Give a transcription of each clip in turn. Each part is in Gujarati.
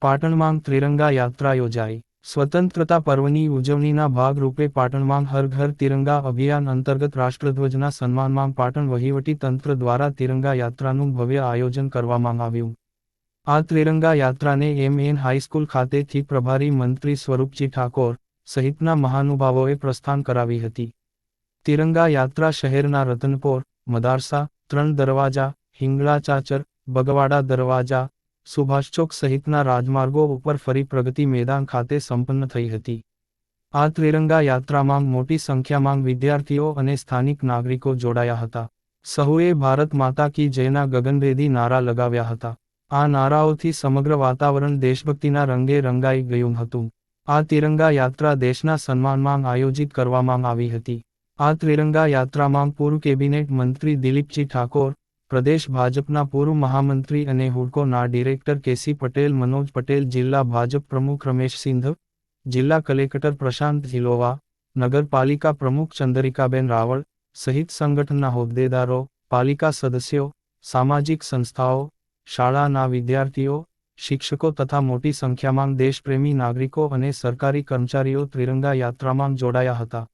પાટણમાં ત્રિરંગા યાત્રા યોજાઈ। સ્વતંત્રતા પર્વની ઉજવણીના ભાગરૂપે પાટણમાં હર ઘર તિરંગા અભિયાન અંતર્ગત રાષ્ટ્રધ્વજના સન્માનમાં પાટણ વહીવટી તંત્ર દ્વારા તિરંગા યાત્રાનું ભવ્ય આયોજન કરવામાં આવ્યું। આ ત્રિરંગા યાત્રાને એમ.એન. હાઈસ્કૂલ ખાતેથી પ્રભારી મંત્રી સ્વરૂપજી ઠાકોર સહિતના મહાનુભાવોએ પ્રસ્થાન કરાવી હતી। તિરંગા યાત્રા શહેરના રતનપોર, મદારસા, ત્રણ દરવાજા, હિંગળા ચાચર, બગવાડા દરવાજા, સુભાષચોક સહિતના રાજમાર્ગો ઉપર ફરી પ્રગતિ મેદાન ખાતે સંપન્ન થઈ હતી। આ ત્રિરંગા યાત્રામાં મોટી સંખ્યામાં વિદ્યાર્થીઓ અને સ્થાનિક નાગરિકો જોડાયા હતા। સહુએ ભારત માતા કી જયના ગગનભેદી નારા લગાવ્યા હતા। આ નારાઓથી સમગ્ર વાતાવરણ દેશભક્તિના રંગે રંગાઈ ગયું હતું। આ તિરંગા યાત્રા દેશના સન્માનમાં આયોજિત કરવામાં આવી હતી। આ ત્રિરંગા યાત્રામાં પૂર્વ કેબિનેટ મંત્રી દિલીપજી ઠાકોર, પ્રદેશ ભાજપના પૂર્વ મહામંત્રી અને હુડકોના ડિરેક્ટર કેસી પટેલ, મનોજ પટેલ, જિલ્લા ભાજપ પ્રમુખ રમેશ સિંધ, જિલ્લા કલેક્ટર પ્રશાંત ઝિલોવા, નગરપાલિકા પ્રમુખ ચંદ્રિકાબેન રાવળ સહિત સંગઠનના હોદ્દેદારો, પાલિકા સદસ્યો, સામાજિક સંસ્થાઓ, શાળાના વિદ્યાર્થીઓ, શિક્ષકો તથા મોટી સંખ્યામાં દેશપ્રેમી નાગરિકો અને સરકારી કર્મચારીઓ ત્રિરંગા યાત્રામાં જોડાયા હતા।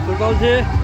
શું કહું છે?